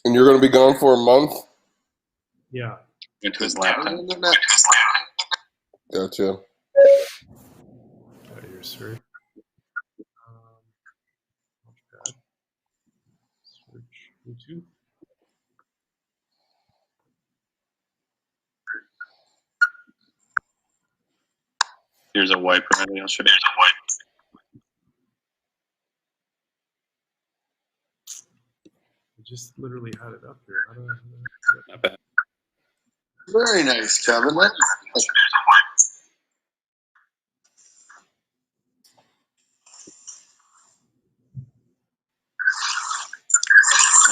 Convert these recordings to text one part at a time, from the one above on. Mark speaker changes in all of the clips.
Speaker 1: And you're going to be gone for a month?
Speaker 2: Yeah.
Speaker 3: Into his laptop.
Speaker 1: Gotcha.
Speaker 2: Out here, sir. Launchpad. Search Bluetooth.
Speaker 3: Here's a wiper. Maybe I'll show you.
Speaker 2: I just literally had it up here. How do I?
Speaker 3: Not bad.
Speaker 4: Very nice, Kevin.
Speaker 3: One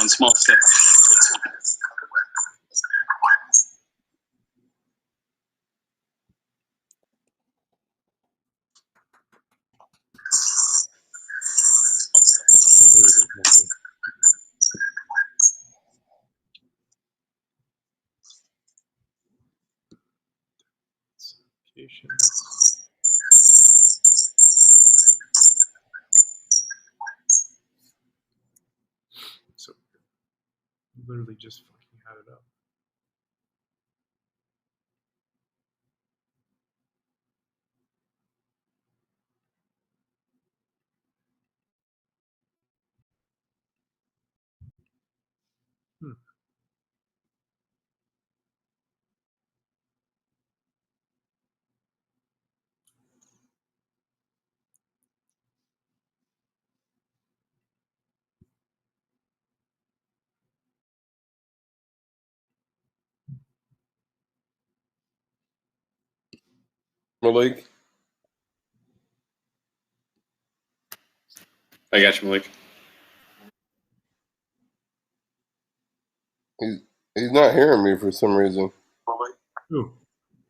Speaker 3: small step.
Speaker 2: Application. So literally just fucking had it up.
Speaker 1: Malik?
Speaker 3: I got you, Malik.
Speaker 1: He's not hearing me for some reason.
Speaker 2: Ooh,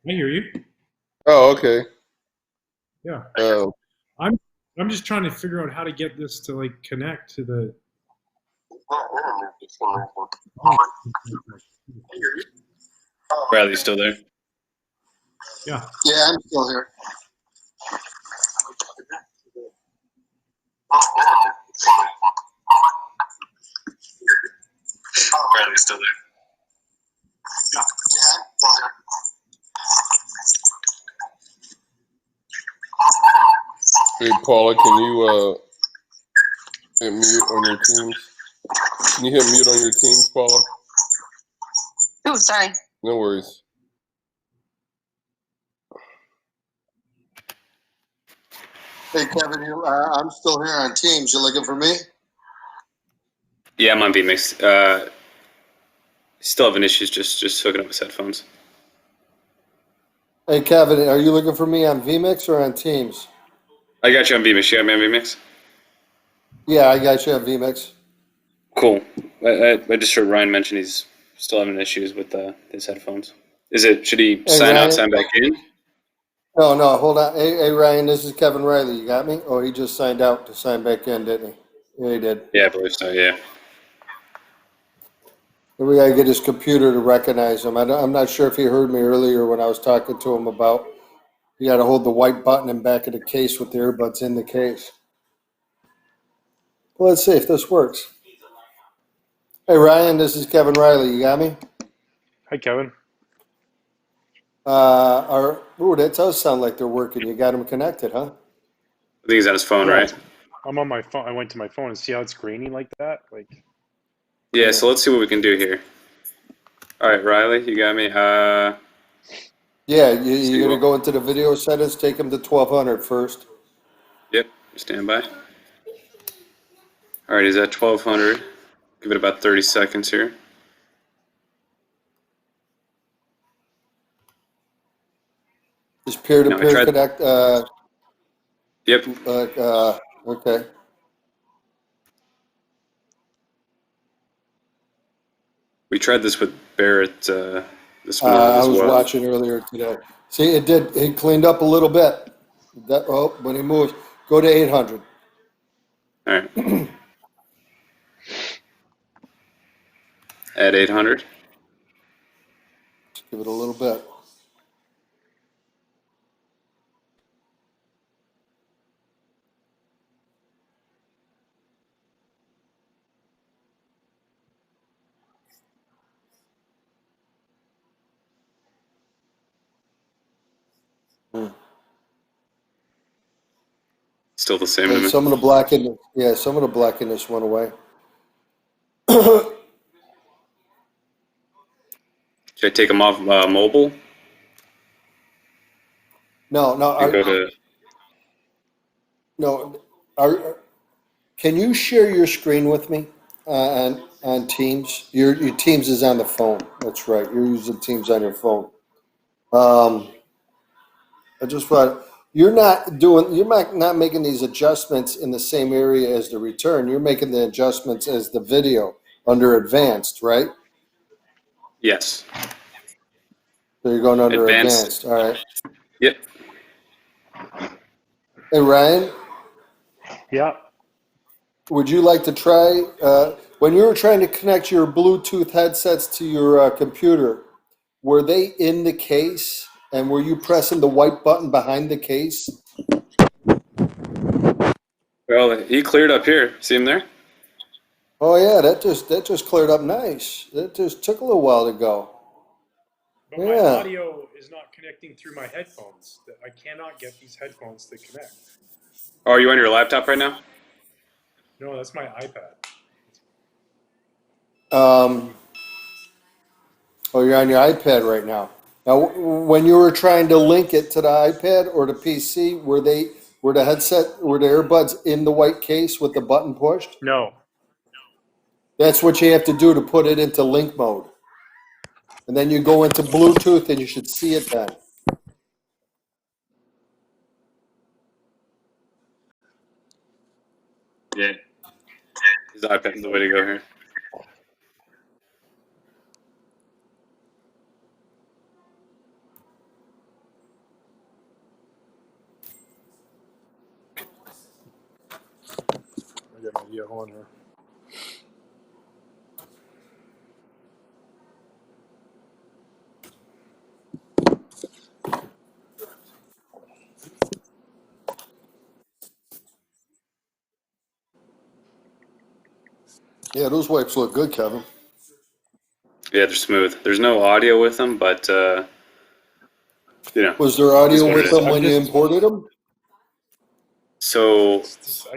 Speaker 2: I hear you.
Speaker 1: Oh, okay.
Speaker 2: Yeah.
Speaker 1: Oh.
Speaker 2: I'm just trying to figure out how to get this to like connect to the.
Speaker 3: Bradley still there?
Speaker 2: Yeah.
Speaker 4: Yeah, I'm still here.
Speaker 3: Bradley's still there.
Speaker 4: Yeah, I'm still here.
Speaker 1: Hey, Paula, can you hit mute on your Teams? Can you hit mute on your Teams, Paula?
Speaker 5: Oh, sorry.
Speaker 1: No worries.
Speaker 4: Hey, Kevin, I'm still here on Teams. You looking for me?
Speaker 3: Yeah, I'm on vMix. Still having issues just hooking up his headphones.
Speaker 6: Hey, Kevin, are you looking for me on vMix or on Teams?
Speaker 3: I got you on vMix. You got me on vMix?
Speaker 6: Yeah, I got you on vMix.
Speaker 3: Cool. I just heard Ryan mention he's still having issues with his headphones. Should he
Speaker 6: Hey,
Speaker 3: sign out,
Speaker 6: Ryan.
Speaker 3: sign back in?
Speaker 6: No, hold on. Hey, Ryan, this is Kevin Riley. You got me? Oh, he just signed out to sign back in, didn't he? Yeah, he did.
Speaker 3: Yeah, I believe so, yeah.
Speaker 6: We gotta get his computer to recognize him. I'm not sure if he heard me earlier when I was talking to him about you gotta hold the white button in back of the case with the earbuds in the case. Well, let's see if this works. Hey, Ryan, this is Kevin Riley. You got me?
Speaker 2: Hi, Kevin.
Speaker 6: That does sound like they're working. You got them connected, huh?
Speaker 3: I think he's on his phone,
Speaker 2: Yeah.
Speaker 3: right?
Speaker 2: I'm on my phone. I went to my phone and see how it's grainy like that. Like.
Speaker 3: Yeah, so let's see what we can do here. All right, Riley, you got me.
Speaker 6: Yeah, you're gonna go into the video settings, take them to 1200 first.
Speaker 3: Yep, stand by. All right, he's at 1200. Give it about 30 seconds here.
Speaker 6: Just peer-to-peer connect.
Speaker 3: Yep.
Speaker 6: Okay.
Speaker 3: We tried this with Barrett this morning
Speaker 6: I
Speaker 3: as
Speaker 6: was
Speaker 3: well.
Speaker 6: watching earlier today. See, it cleaned up a little bit. When he moves, go to 800.
Speaker 3: All right. At 800.
Speaker 6: Just give it a little bit. All
Speaker 3: still the same to
Speaker 6: And
Speaker 3: me.
Speaker 6: some of the blackiness went away.
Speaker 3: Should I take them off mobile?
Speaker 6: No,
Speaker 3: Go to.
Speaker 6: no. Can you share your screen with me on Teams? Your Teams is on the phone. That's right. You're using Teams on your phone. I just want you're not making these adjustments in the same area as the return. You're making the adjustments as the video under advanced, right?
Speaker 3: Yes.
Speaker 6: So you're going under
Speaker 3: Advanced.
Speaker 6: advanced. All right.
Speaker 3: Yep.
Speaker 6: Hey Ryan,
Speaker 2: Yeah.
Speaker 6: would you like to try when you were trying to connect your Bluetooth headsets to your computer? Were they in the case, and were you pressing the white button behind the case?
Speaker 3: Well, he cleared up here. See him there?
Speaker 6: Oh yeah, that just cleared up nice. That just took a little while to go.
Speaker 2: But my
Speaker 6: Yeah.
Speaker 2: audio is not connecting through my headphones. I cannot get these headphones to connect.
Speaker 3: Oh, are you on your laptop right now?
Speaker 2: No, that's my iPad.
Speaker 6: Oh, you're on your iPad right now. Now, when you were trying to link it to the iPad or the PC, were the earbuds in the white case with the button pushed?
Speaker 2: No.
Speaker 6: That's what you have to do to put it into link mode. And then you go into Bluetooth and you should see it then.
Speaker 3: Yeah. His iPad's the way to go here.
Speaker 2: I got an idea. Hold on here.
Speaker 6: Yeah, those wipes look good, Kevin.
Speaker 3: Yeah, they're smooth. There's no audio with them, but you know.
Speaker 6: Was there audio
Speaker 3: what it
Speaker 6: with
Speaker 3: is.
Speaker 6: them when you imported them?
Speaker 3: So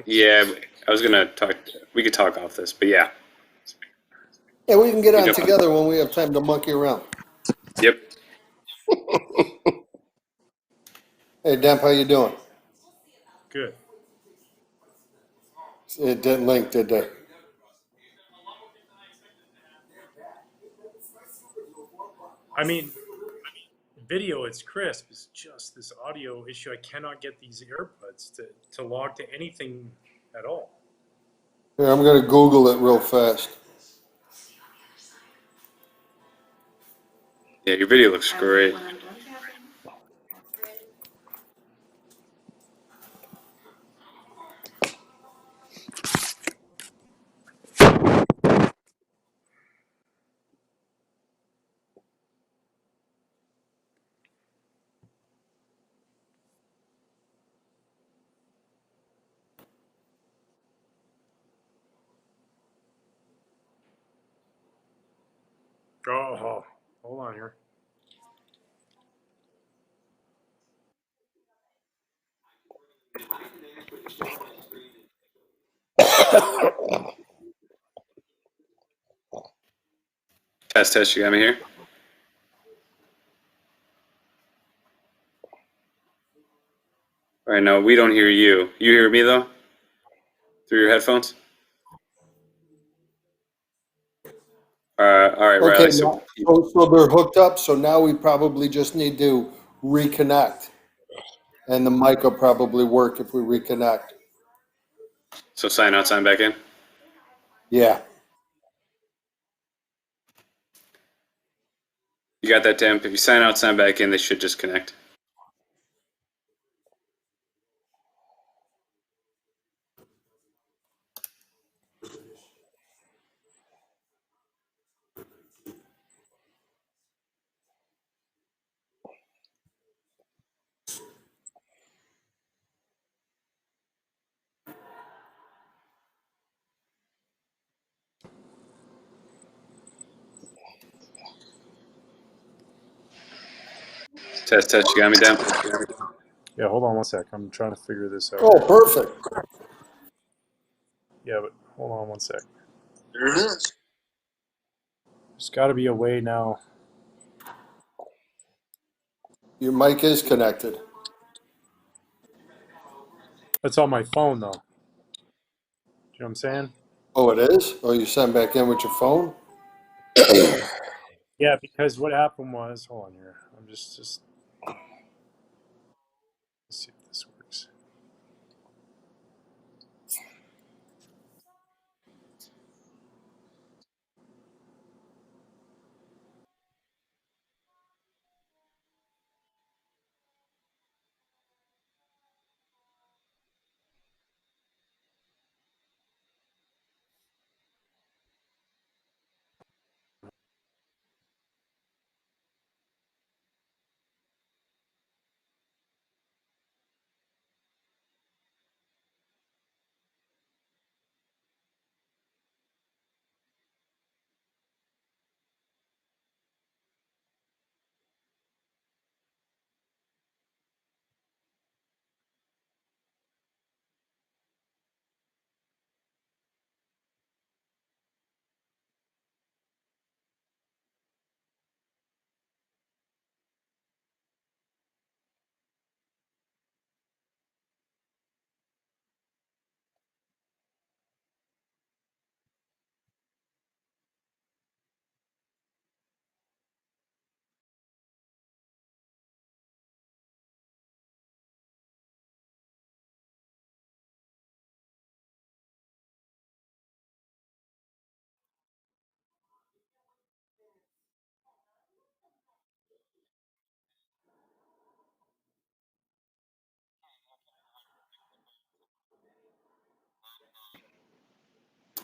Speaker 3: yeah, I was gonna talk. We could talk off this, but yeah.
Speaker 6: Yeah, we can get on
Speaker 3: go.
Speaker 6: together when we have time to monkey around.
Speaker 3: Yep.
Speaker 6: Hey, Demp, how you doing?
Speaker 2: Good.
Speaker 6: It didn't link, did they?
Speaker 2: I mean, video, it's crisp. It's just this audio issue. I cannot get these earbuds to log to anything at all.
Speaker 6: Here, I'm going to Google it real fast.
Speaker 3: Yeah, your video looks great.
Speaker 2: Oh, hold on here.
Speaker 3: Test. You got me here. All right, no, we don't hear you. You hear me though? Through your headphones? All right,
Speaker 6: Okay,
Speaker 3: Riley. So
Speaker 6: so they're hooked up, so now we probably just need to reconnect. And the mic will probably work if we reconnect.
Speaker 3: sign out, sign back in.
Speaker 6: Yeah.
Speaker 3: You got that, Temp? If you sign out, sign back in, they should just connect. Test. You got me down?
Speaker 2: Yeah, hold on one sec. I'm trying to figure this out.
Speaker 6: Oh, perfect.
Speaker 2: Yeah, but hold on one sec.
Speaker 4: There it is.
Speaker 2: There's got to be a way now.
Speaker 6: Your mic is connected.
Speaker 2: That's on my phone, though. Do you know what I'm saying?
Speaker 6: Oh, it is? Oh, you sent back in with your phone?
Speaker 2: Yeah, because what happened was, hold on here. I'm just let's see if this works.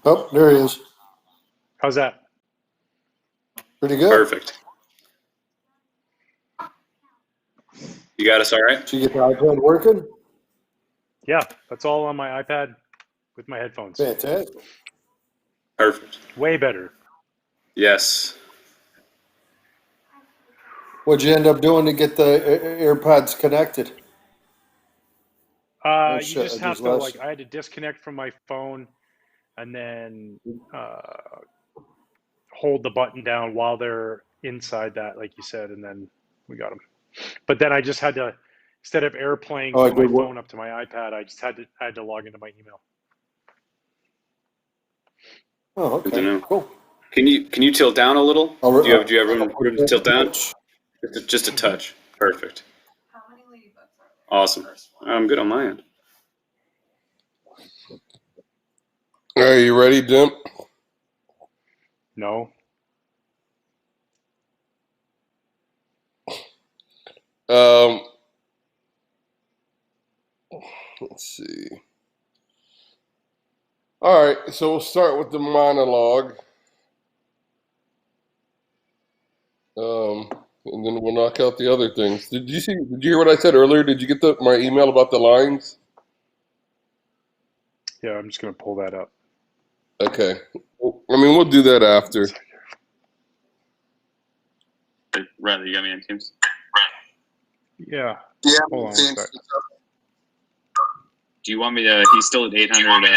Speaker 6: Oh, there he is.
Speaker 2: How's that?
Speaker 6: Pretty good.
Speaker 3: Perfect. You got us all right?
Speaker 6: Did you get the iPad working?
Speaker 2: Yeah, that's all on my iPad with my headphones.
Speaker 6: Fantastic.
Speaker 3: Perfect.
Speaker 2: Way better.
Speaker 3: Yes.
Speaker 6: What'd you end up doing to get the AirPods connected?
Speaker 2: You just have
Speaker 6: There's
Speaker 2: to,
Speaker 6: less.
Speaker 2: like, I had to disconnect from my phone and then hold the button down while they're inside that, like you said, and then we got them. But then I just had to, instead of AirPlaying
Speaker 6: Oh, I
Speaker 2: from my
Speaker 6: did what?
Speaker 2: phone up to my iPad, I had to log into my email.
Speaker 6: Oh,
Speaker 3: Good to
Speaker 6: okay.
Speaker 3: know.
Speaker 6: Cool.
Speaker 3: Can you tilt down a little?
Speaker 6: I'll,
Speaker 3: Do you have
Speaker 6: I'll
Speaker 3: room,
Speaker 6: put it
Speaker 3: to
Speaker 6: in
Speaker 3: tilt down?
Speaker 6: notes.
Speaker 3: Just a touch. Perfect. Awesome. I'm good on my end.
Speaker 1: All right, you ready, Dimp?
Speaker 2: No.
Speaker 1: Let's see. All right, so we'll start with the monologue. And then we'll knock out the other things. Did you hear what I said earlier? Did you get my email about the lines?
Speaker 2: Yeah, I'm just going to pull that up.
Speaker 1: Okay. I mean, we'll do that after.
Speaker 3: Riley, you got me on Teams?
Speaker 2: Yeah.
Speaker 4: Yeah,
Speaker 2: Hold on one
Speaker 4: teams.
Speaker 2: sec.
Speaker 3: Do you want me to? He's still at 800.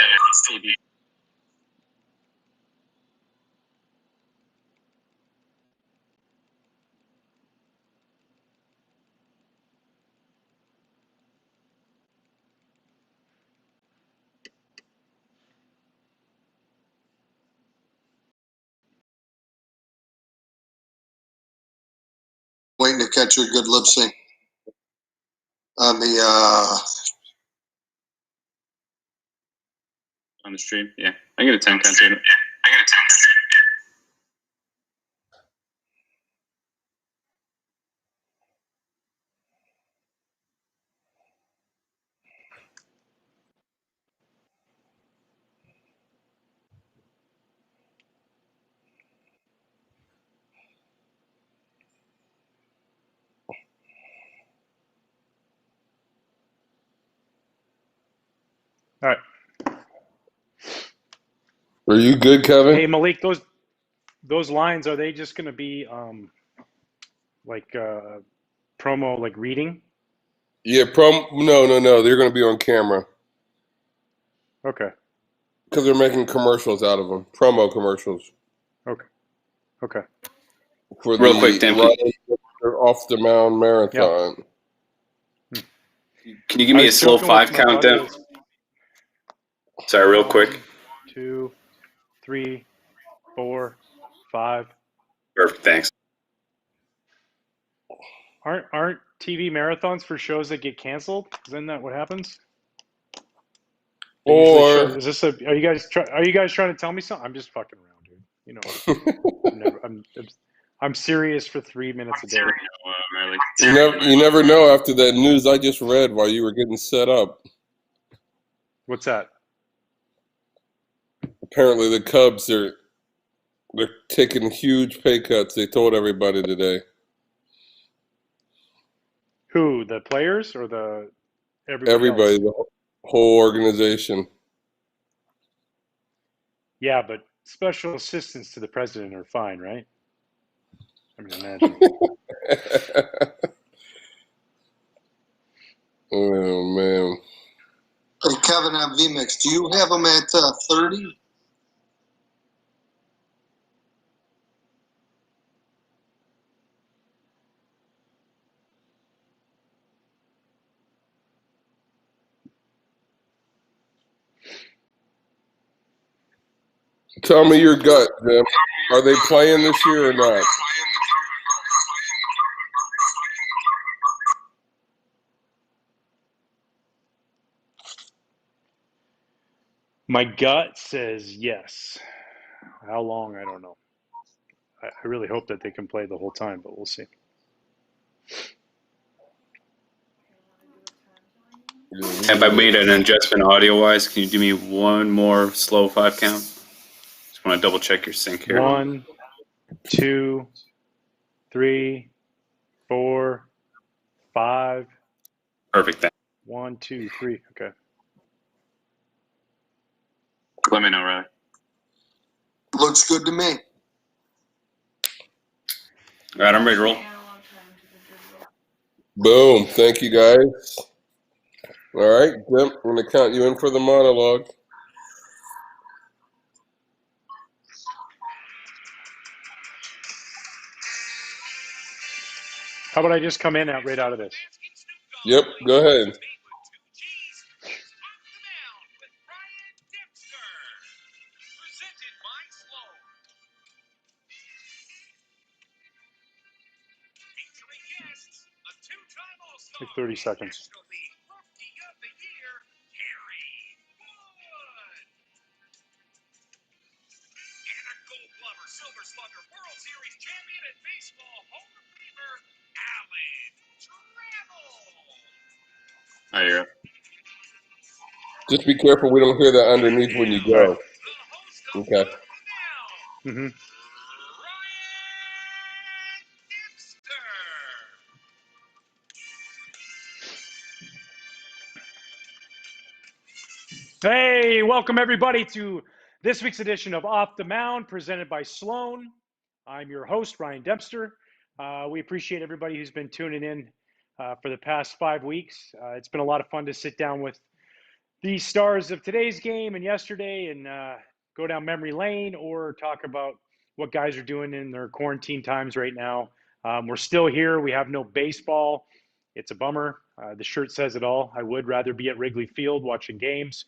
Speaker 4: Waiting to catch a good lip sync on the
Speaker 3: On the stream, yeah. I get a 10 count.
Speaker 2: All right.
Speaker 1: Are you good, Kevin?
Speaker 2: Hey, Malik, those lines, are they just going to be like promo, like reading?
Speaker 1: Yeah, no. They're going to be on camera
Speaker 2: Okay.
Speaker 1: because they're making commercials out of them, promo commercials
Speaker 2: Okay. Okay.
Speaker 1: for
Speaker 3: Real quick,
Speaker 1: the
Speaker 3: Dan,
Speaker 1: Ryan Off the Mound Marathon.
Speaker 3: can you give
Speaker 2: I
Speaker 3: me a
Speaker 2: was
Speaker 3: slow
Speaker 2: joking with
Speaker 3: 5
Speaker 2: my buddy.
Speaker 3: countdown? Sorry, real quick.
Speaker 2: 1, 2, 3, 4, 5.
Speaker 3: Perfect, thanks.
Speaker 2: Aren't TV marathons for shows that get canceled? Isn't that what happens? They usually show.
Speaker 1: Or
Speaker 2: Is this a? Are you guys trying to tell me something? I'm just fucking around, dude. You know, I'm serious for 3 minutes a day.
Speaker 1: you never know after that news I just read while you were getting set up.
Speaker 2: What's that?
Speaker 1: Apparently the Cubs they're taking huge pay cuts. They told everybody today.
Speaker 2: Who? The players or the everybody
Speaker 1: Everybody,
Speaker 2: else?
Speaker 1: the whole organization.
Speaker 2: Yeah, but special assistants to the president are fine, right? I mean, imagine.
Speaker 1: Oh man.
Speaker 4: Hey, Kevin on VMix, do you have them at 30?
Speaker 1: Tell me your gut, Jim. Are they playing this year or not?
Speaker 2: My gut says yes. How long? I don't know. I really hope that they can play the whole time, but we'll see.
Speaker 3: Have I made an adjustment audio-wise? Can you do me one more slow 5 count? Just want to double check your sync here.
Speaker 2: 1, 2, 3, 4, 5.
Speaker 3: Perfect.
Speaker 2: 1, 2, 3. Okay.
Speaker 3: Let me know, Riley.
Speaker 4: Looks good to me.
Speaker 3: All right, I'm ready to roll.
Speaker 1: Boom. Thank you, guys. All right, Jim, I'm going to count you in for the monologue.
Speaker 2: How about I just come in right out of this?
Speaker 1: Yep, go ahead.
Speaker 2: Like 30 seconds.
Speaker 3: I hear it.
Speaker 1: Just be careful we don't hear that underneath when you go.
Speaker 2: Right.
Speaker 1: Okay.
Speaker 2: Mm-hmm. Hey, welcome everybody to this week's edition of Off the Mound, presented by Sloan. I'm your host, Ryan Dempster. We appreciate everybody who's been tuning in for the past 5 weeks. It's been a lot of fun to sit down with the stars of today's game and yesterday and go down memory lane or talk about what guys are doing in their quarantine times right now. We're still here. We have no baseball. It's a bummer. The shirt says it all. I would rather be at Wrigley Field watching games,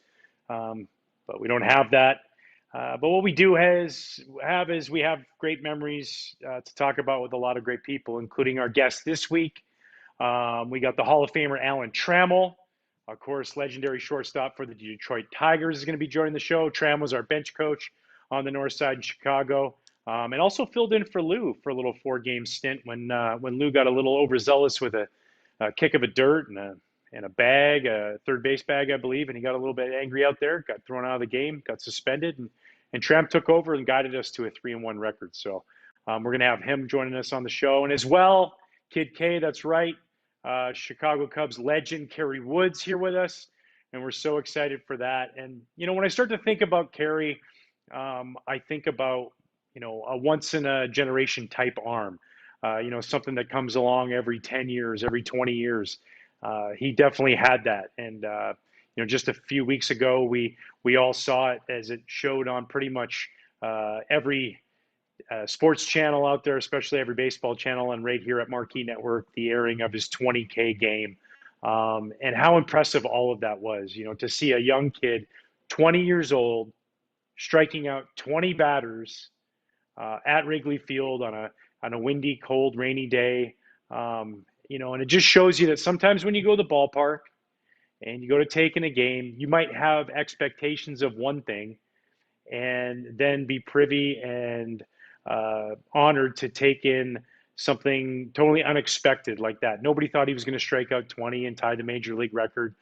Speaker 2: but we don't have that. But what we do have is we have great memories to talk about with a lot of great people, including our guest this week. We got the Hall of Famer Alan Trammell, of course, legendary shortstop for the Detroit Tigers, is going to be joining the show. Tram was our bench coach on the north side in Chicago, and also filled in for Lou for a little 4-game stint when Lou got a little overzealous with a kick of a dirt and a bag, a third base bag, I believe, and he got a little bit angry out there, got thrown out of the game, got suspended, and Tramp took over and guided us to a 3-1 record. So we're going to have him joining us on the show, and as well, Kid K, that's right. Chicago Cubs legend Kerry Woods here with us, and we're so excited for that. And when I start to think about Kerry, I think about a once in a generation type arm. Something that comes along every 10 years, every 20 years. he definitely had that. And just a few weeks ago, we all saw it as it showed on pretty much every sports channel out there, especially every baseball channel, and right here at Marquee Network, the airing of his 20K game. And how impressive all of that was, to see a young kid, 20 years old, striking out 20 batters at Wrigley Field on a windy, cold, rainy day. And it just shows you that sometimes when you go to the ballpark and you go to take in a game, you might have expectations of one thing and then be privy and honored to take in something totally unexpected like that. Nobody thought he was going to strike out 20 and tie the major league record.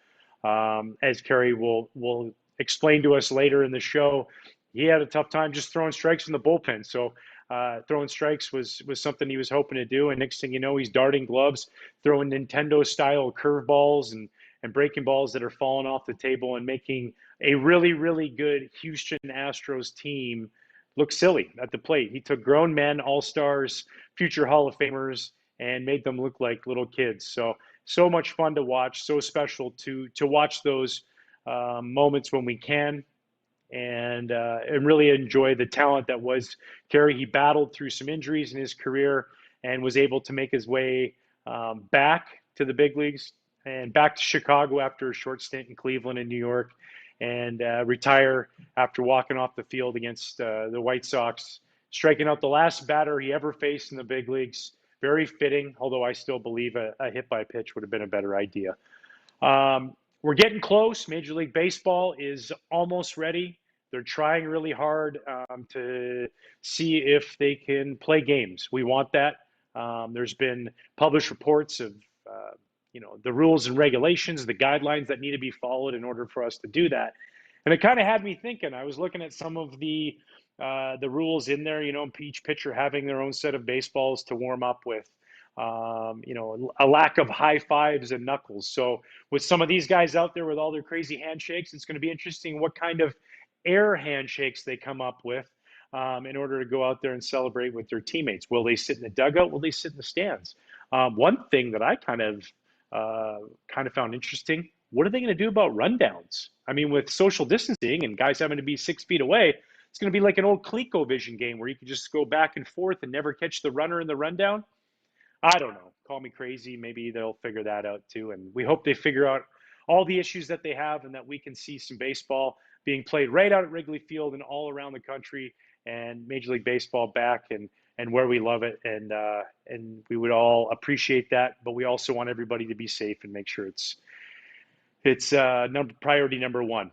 Speaker 2: As Kerry will explain to us later in the show, he had a tough time just throwing strikes in the bullpen. So throwing strikes was something he was hoping to do. And next thing you know, he's darting gloves, throwing Nintendo-style curveballs and breaking balls that are falling off the table and making a really, really good Houston Astros team look silly at the plate. He took grown men, all-stars, future Hall of Famers, and made them look like little kids. So much fun to watch, so special to watch those moments when we can, and really enjoy the talent that was Kerry. He battled through some injuries in his career and was able to make his way back to the big leagues and back to Chicago after a short stint in Cleveland and New York, and retire after walking off the field against the White Sox, striking out the last batter he ever faced in the big leagues. Very fitting, although I still believe a hit by pitch would have been a better idea. We're getting close. Major League Baseball is almost ready. They're trying really hard to see if they can play games. We want that. There's been published reports of the rules and regulations, the guidelines that need to be followed in order for us to do that. And it kind of had me thinking. I was looking at some of the rules in there, each pitcher having their own set of baseballs to warm up with, a lack of high fives and knuckles. So with some of these guys out there with all their crazy handshakes, it's going to be interesting what kind of air handshakes they come up with in order to go out there and celebrate with their teammates. Will they sit in the dugout? Will they sit in the stands? One thing that I kind of found interesting, what are they going to do about rundowns? I mean, with social distancing and guys having to be 6 feet away, it's going to be like an old ColecoVision game where you can just go back and forth and never catch the runner in the rundown. I don't know. Call me crazy. Maybe they'll figure that out too. And we hope they figure out all the issues that they have and that we can see some baseball being played right out at Wrigley Field and all around the country, and Major League Baseball back and where we love it. And we would all appreciate that. But we also want everybody to be safe and make sure it's priority number one.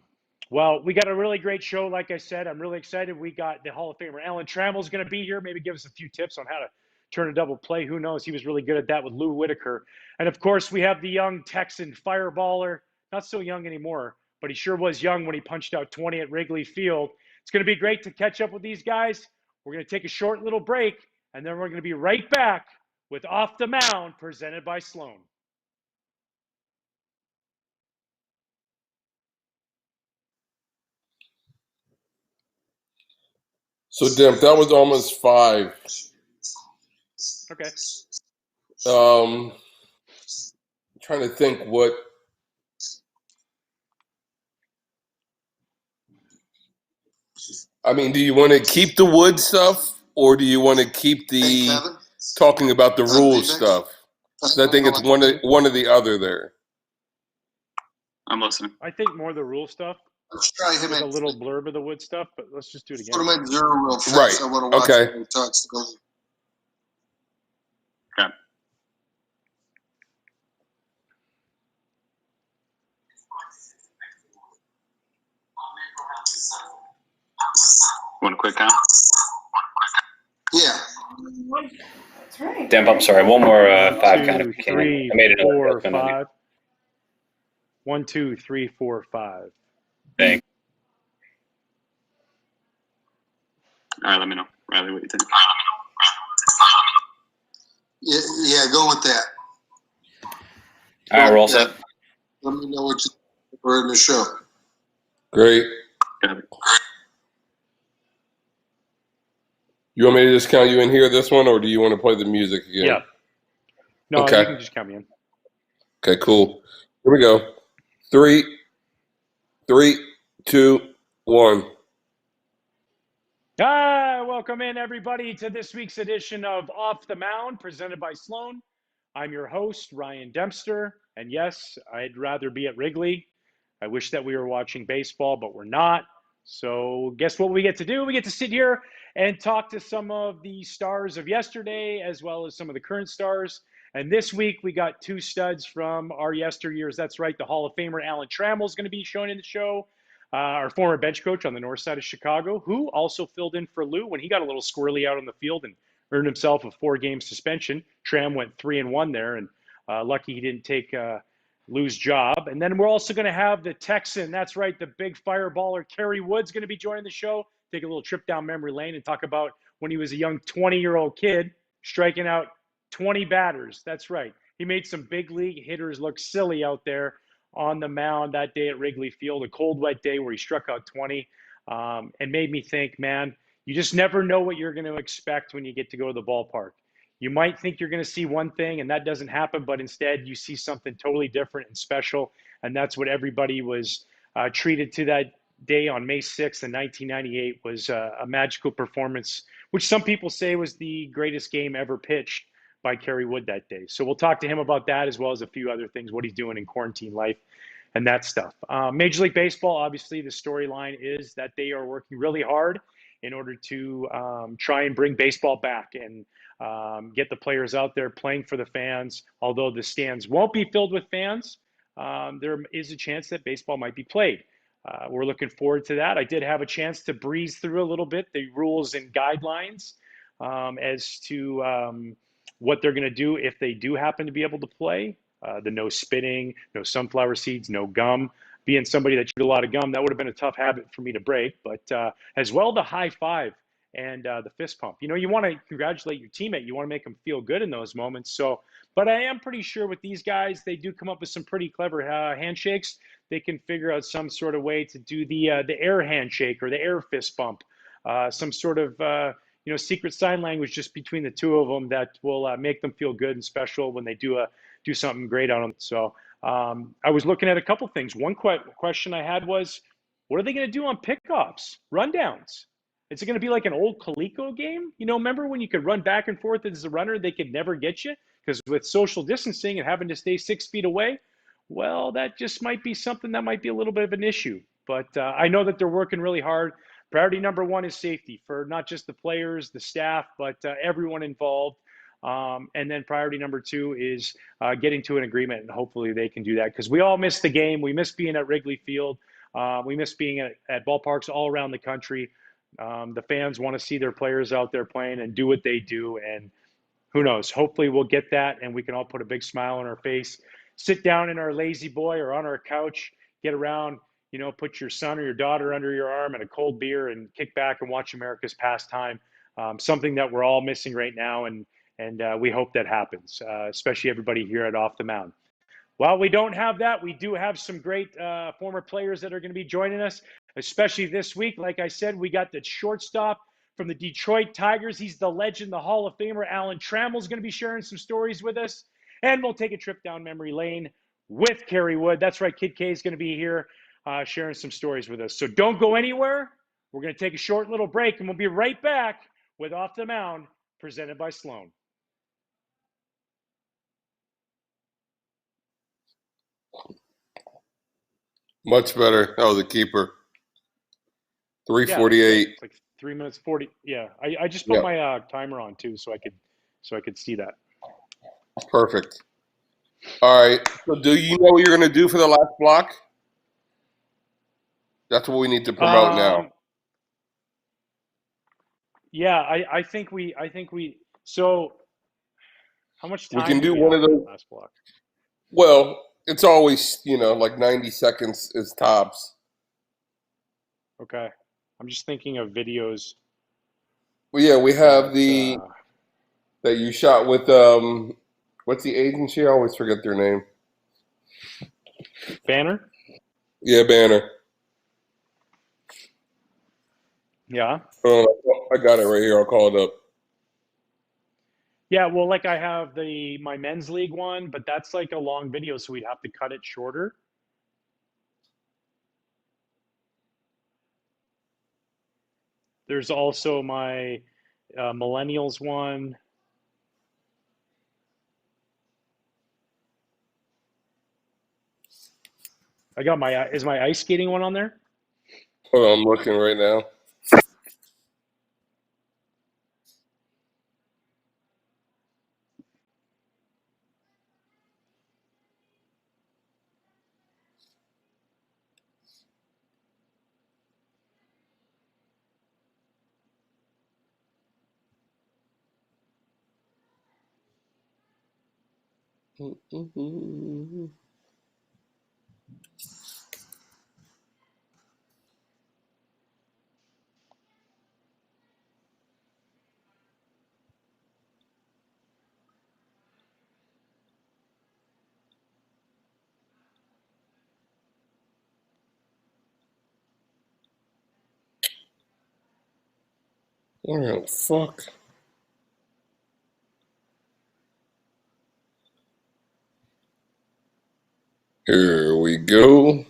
Speaker 2: Well, we got a really great show. Like I said, I'm really excited. We got the Hall of Famer Alan Trammell's going to be here. Maybe give us a few tips on how to turn a double play. Who knows? He was really good at that with Lou Whitaker. And of course, we have the young Texan fireballer. Not so young anymore, but he sure was young when he punched out 20 at Wrigley Field. It's going to be great to catch up with these guys. We're going to take a short little break, and then we're going to be right back with Off the Mound, presented by Sloan.
Speaker 1: So, Demp, that was almost 5.
Speaker 2: Okay.
Speaker 1: Trying to think what. I mean, do you want to keep the wood stuff, or do you want to keep the talking about the rules stuff? So I think it's one or the other there.
Speaker 3: I'm listening.
Speaker 2: I think more the rule stuff.
Speaker 4: Let's try him
Speaker 2: with
Speaker 4: in.
Speaker 2: a little blurb of the wood stuff, but let's just do it again.
Speaker 4: Put him in zero real fast.
Speaker 1: Right.
Speaker 4: I want to watch
Speaker 1: Okay.
Speaker 4: him talk.
Speaker 3: Okay. Want a quick count?
Speaker 4: Yeah.
Speaker 5: That's right.
Speaker 3: Demp, I'm sorry. One more 5 count if
Speaker 2: 2,
Speaker 3: you can.
Speaker 2: 3,
Speaker 3: I made another
Speaker 2: 4,
Speaker 3: adjustment on you.
Speaker 2: 5. 1, 2, 3, 4, 5.
Speaker 3: Thanks. All right, let me know. Riley, what you think?
Speaker 4: Yeah, go with that.
Speaker 3: All right, we're all set.
Speaker 4: Let me know what you think for in the show.
Speaker 1: Great.
Speaker 3: Got it.
Speaker 1: You want me to just count you in here this one, or do you want to play the music again?
Speaker 2: Yeah. No,
Speaker 1: Okay.
Speaker 2: you can just count me in.
Speaker 1: Okay, cool. Here we go. 3, 2, 1.
Speaker 2: Welcome in everybody to this week's edition of Off the Mound, presented by Sloan. I'm your host, Ryan Dempster, and yes, I'd rather be at Wrigley. I wish that we were watching baseball, but we're not. So guess what we get to do? We get to sit here and talk to some of the stars of yesterday, as well as some of the current stars. And this week, we got two studs from our yesteryears. That's right, the Hall of Famer Alan Trammell is going to be showing in the show. Our former bench coach on the north side of Chicago, who also filled in for Lou when he got a little squirrely out on the field and earned himself a 4-game suspension. Tram went 3-1 there, and lucky he didn't take Lou's job. And then we're also going to have the Texan, that's right, the big fireballer, Kerry Wood's going to be joining the show. Take a little trip down memory lane and talk about when he was a young 20-year-old kid striking out 20 batters. That's right. He made some big league hitters look silly out there on the mound that day at Wrigley Field, a cold, wet day where he struck out 20, and made me think, man, you just never know what you're going to expect when you get to go to the ballpark. You might think you're going to see one thing, and that doesn't happen, but instead you see something totally different and special, and that's what everybody was treated to that day on May 6th in 1998 was a magical performance, which some people say was the greatest game ever pitched by Kerry Wood that day. So we'll talk to him about that as well as a few other things, what he's doing in quarantine life and that stuff. Major League Baseball, obviously the storyline is that they are working really hard in order to try and bring baseball back and get the players out there playing for the fans. Although the stands won't be filled with fans, there is a chance that baseball might be played. We're looking forward to that. I did have a chance to breeze through a little bit the rules and guidelines as to what they're going to do if they do happen to be able to play. The no spitting, no sunflower seeds, no gum. Being somebody that chewed a lot of gum, that would have been a tough habit for me to break. But as well, the high five and the fist pump. You know, you want to congratulate your teammate. You want to make them feel good in those moments. So, but I am pretty sure with these guys, they do come up with some pretty clever handshakes. They can figure out some sort of way to do the air handshake or the air fist bump, some sort of secret sign language just between the two of them that will make them feel good and special when they do something great on them. So I was looking at a couple things. One question I had was, what are they going to do on pickoffs, rundowns? Is it going to be like an old Coleco game? You know, remember when you could run back and forth as a runner, they could never get you? Because with social distancing and having to stay 6 feet away, well, that just might be something that might be a little bit of an issue. But I know that they're working really hard. Priority number one is safety for not just the players, the staff, but everyone involved. And then priority number two is getting to an agreement, and hopefully they can do that because we all miss the game. We miss being at Wrigley Field. We miss being at ballparks all around the country. The fans want to see their players out there playing and do what they do. And who knows? Hopefully we'll get that, and we can all put a big smile on our face, sit down in our lazy boy or on our couch, get around, put your son or your daughter under your arm and a cold beer and kick back and watch America's pastime. Something that we're all missing right now, and we hope that happens, especially everybody here at Off the Mound. While we don't have that, we do have some great former players that are going to be joining us, especially this week. Like I said, we got the shortstop from the Detroit Tigers. He's the legend, the Hall of Famer. Alan Trammell is going to be sharing some stories with us. And we'll take a trip down memory lane with Kerry Wood. That's right, Kid K is going to be here sharing some stories with us. So don't go anywhere. We're going to take a short little break, and we'll be right back with Off the Mound, presented by Sloan.
Speaker 1: Much better. Oh, the keeper. 3:48.
Speaker 2: Yeah, it's like 3 minutes 40. Yeah, I just put my timer on too, so I could see that.
Speaker 1: Perfect. All right. So, do you know what you're going to do for the last block? That's what we need to promote now.
Speaker 2: Yeah, I think we. So, how much time
Speaker 1: We can do
Speaker 2: we
Speaker 1: one
Speaker 2: have
Speaker 1: of
Speaker 2: for
Speaker 1: those.
Speaker 2: the last block?
Speaker 1: Well, it's always like 90 seconds is tops.
Speaker 2: Okay, I'm just thinking of videos.
Speaker 1: Well, yeah, we have
Speaker 2: that
Speaker 1: that you shot with what's the agency? I always forget their name.
Speaker 2: Banner.
Speaker 1: Yeah, Banner.
Speaker 2: Yeah.
Speaker 1: I got it right here. I'll call it up.
Speaker 2: Yeah, well, like I have my men's league one, but that's like a long video, so we'd have to cut it shorter. There's also my millennials one. I got is my ice skating one on there?
Speaker 1: Hold on, I'm looking right now. Oh, fuck. Here we go.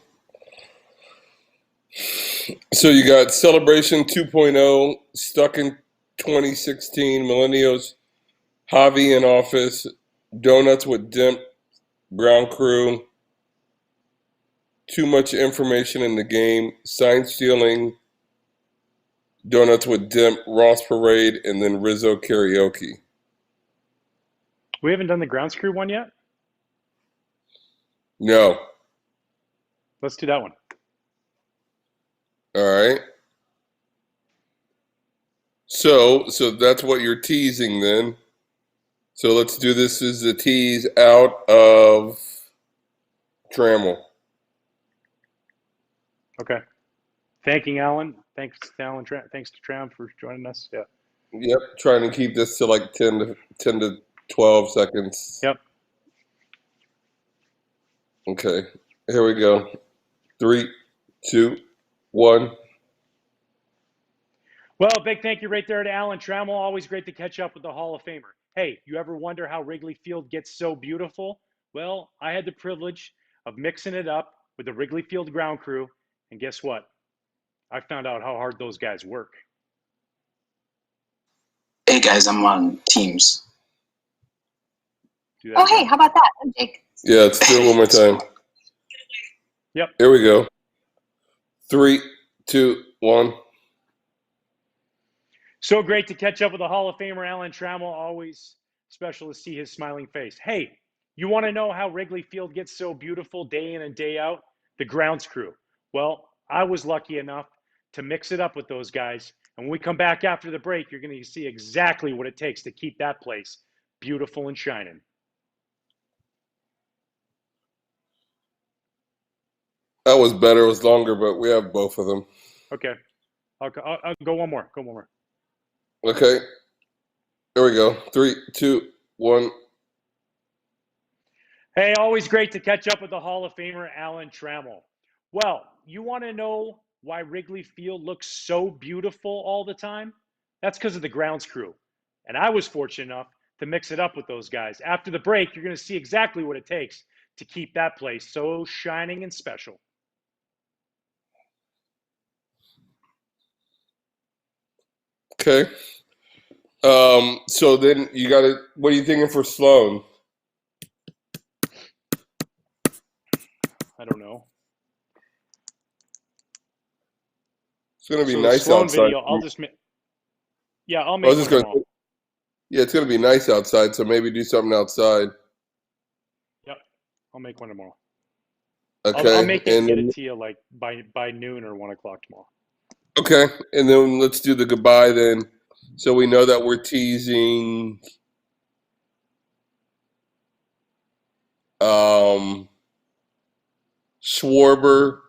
Speaker 1: So you got Celebration 2.0, Stuck in 2016, Millennials, Javi in Office, Donuts with Dimp, Ground Crew, Too Much Information in the Game, Sign Stealing, Donuts with Dimp, Ross Parade, and then Rizzo Karaoke.
Speaker 2: We haven't done the grounds crew one yet.
Speaker 1: No.
Speaker 2: Let's do that one.
Speaker 1: All right. So that's what you're teasing then. So let's do this as a tease out of Trammell.
Speaker 2: Okay. Thanking Alan. Thanks to Alan. Thanks to Tram for joining us. Yeah.
Speaker 1: Yep, trying to keep this to like 10 to 12 seconds.
Speaker 2: Yep.
Speaker 1: Okay, here we go. 3, 2, 1.
Speaker 2: Well, big thank you right there to Alan Trammell. Always great to catch up with the Hall of Famer. Hey, you ever wonder how Wrigley Field gets so beautiful? Well, I had the privilege of mixing it up with the Wrigley Field ground crew, and guess what? I found out how hard those guys work.
Speaker 7: Hey guys, I'm on Teams.
Speaker 5: Oh, hey, how about that? I'm Jake.
Speaker 1: Yeah, let's do it one more time.
Speaker 2: Yep.
Speaker 1: Here we go. 3, 2, 1.
Speaker 2: So great to catch up with the Hall of Famer Alan Trammell. Always special to see his smiling face. Hey, you want to know how Wrigley Field gets so beautiful day in and day out? The grounds crew. Well, I was lucky enough to mix it up with those guys. And when we come back after the break, you're going to see exactly what it takes to keep that place beautiful and shining.
Speaker 1: That was better. It was longer, but we have both of them.
Speaker 2: Okay. I'll go one more. Go one more.
Speaker 1: Okay. Here we go. 3, 2, 1.
Speaker 2: Hey, always great to catch up with the Hall of Famer Alan Trammell. Well, you want to know why Wrigley Field looks so beautiful all the time? That's because of the grounds crew. And I was fortunate enough to mix it up with those guys. After the break, you're going to see exactly what it takes to keep that place so shining and special.
Speaker 1: Okay. So then you got to, what are you thinking for Sloan?
Speaker 2: I don't know.
Speaker 1: It's going to be
Speaker 2: So
Speaker 1: nice
Speaker 2: the Sloan
Speaker 1: outside.
Speaker 2: video, I'll just make. Yeah, I'll
Speaker 1: I
Speaker 2: make
Speaker 1: was just
Speaker 2: one
Speaker 1: going
Speaker 2: tomorrow.
Speaker 1: Yeah, it's going to be nice outside, so maybe do something outside.
Speaker 2: Yep, I'll make one tomorrow.
Speaker 1: Okay.
Speaker 2: I'll make it and
Speaker 1: and
Speaker 2: get
Speaker 1: then,
Speaker 2: it to you like by noon or 1 o'clock tomorrow.
Speaker 1: okay, and then let's do the goodbye then. So we know that we're teasing Schwarber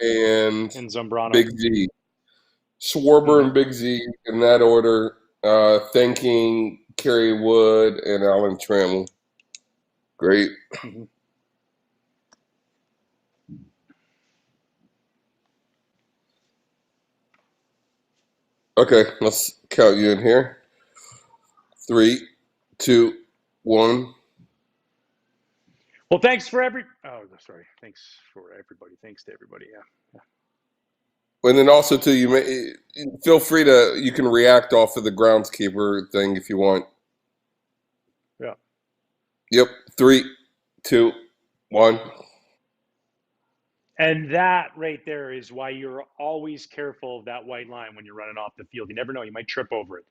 Speaker 1: and
Speaker 2: And Zambrano.
Speaker 1: Big Z. Schwarber and Big Z in that order. Thanking Kerry Wood and Alan Trammell. Great.
Speaker 2: Mm-hmm.
Speaker 1: Okay, let's count you in here. 3, 2, 1.
Speaker 2: Well, thanks for Thanks for everybody. Thanks to everybody. Yeah.
Speaker 1: And then also too, you may feel free you can react off of the groundskeeper thing if you want.
Speaker 2: Yeah.
Speaker 1: Yep. 3, 2, 1.
Speaker 2: And that right there is why you're always careful of that white line when you're running off the field. You never know, you might trip over it.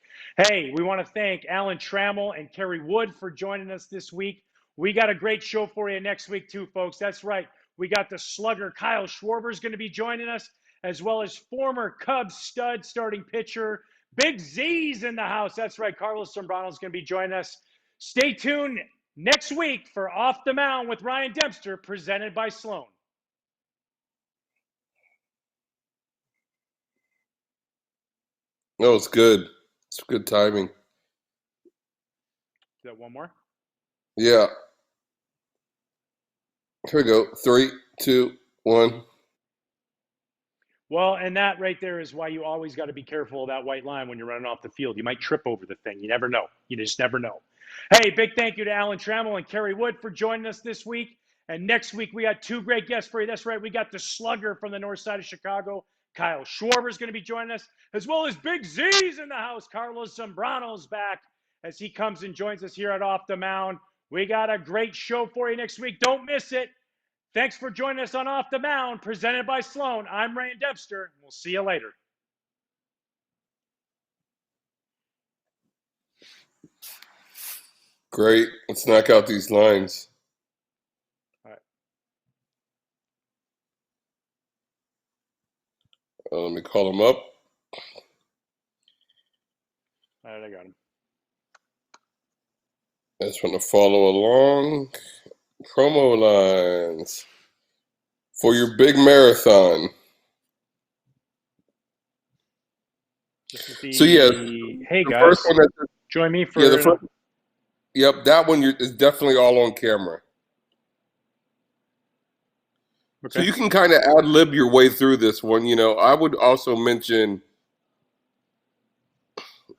Speaker 2: Hey, we want to thank Alan Trammell and Kerry Wood for joining us this week. We got a great show for you next week, too, folks. That's right. We got the slugger Kyle Schwarber is going to be joining us, as well as former Cubs stud starting pitcher Big Z's in the house. That's right. Carlos Zambrano is going to be joining us. Stay tuned next week for Off the Mound with Ryan Dempster, presented by Sloan.
Speaker 1: No, it's good. It's good timing.
Speaker 2: Is that one more?
Speaker 1: Yeah. Here we go. 3, 2, 1.
Speaker 2: Well, and that right there is why you always got to be careful of that white line when you're running off the field. You might trip over the thing. You never know. You just never know. Hey, big thank you to Alan Trammell and Kerry Wood for joining us this week. And next week, we got two great guests for you. That's right. We got the slugger from the north side of Chicago. Kyle Schwarber is going to be joining us, as well as Big Z's in the house. Carlos Zambrano's back as he comes and joins us here at Off the Mound. We got a great show for you next week. Don't miss it. Thanks for joining us on Off the Mound, presented by Sloan. I'm Ryan Dempster. We'll see you later.
Speaker 1: Great. Let's knock out these lines.
Speaker 2: All right.
Speaker 1: Let me call them up.
Speaker 2: All right, I got him.
Speaker 1: I just want to follow along. Promo lines for your big marathon.
Speaker 2: This is the,
Speaker 1: So yeah,
Speaker 2: hey
Speaker 1: the
Speaker 2: guys,
Speaker 1: first one
Speaker 2: join me for
Speaker 1: the first, yep, that one is definitely all on camera.
Speaker 2: okay.
Speaker 1: So you can kind of ad-lib your way through this one. I would also mention,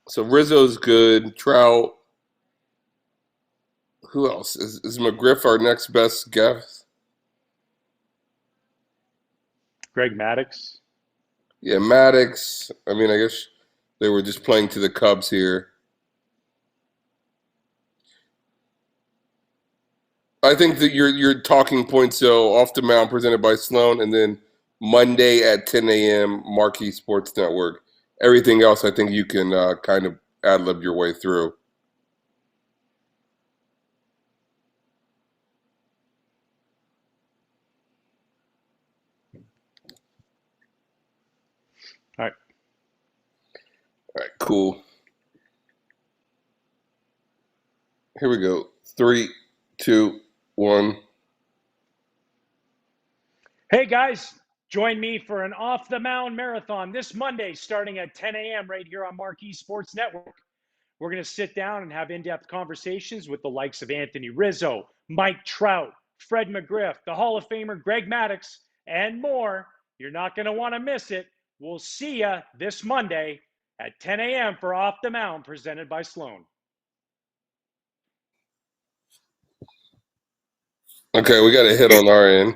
Speaker 1: so Rizzo's good, Trout. Who else? Is McGriff our next best guess?
Speaker 2: Greg Maddux.
Speaker 1: Yeah, Maddox. I mean, I guess they were just playing to the Cubs here. I think that your talking points, so Off the Mound presented by Sloan, and then Monday at 10 a.m. Marquee Sports Network. Everything else, I think you can kind of ad-lib your way through.
Speaker 2: All right.
Speaker 1: All right, cool. Here we go. 3, 2, 1.
Speaker 2: Hey guys, join me for an Off the Mound marathon this Monday starting at 10 a.m. right here on Marquee Sports Network. We're going to sit down and have in-depth conversations with the likes of Anthony Rizzo, Mike Trout, Fred McGriff, the Hall of Famer Greg Maddux, and more. You're not going to want to miss it. We'll see you this Monday at 10 a.m. for Off the Mound, presented by Sloan.
Speaker 1: Okay, we got a hit on our end.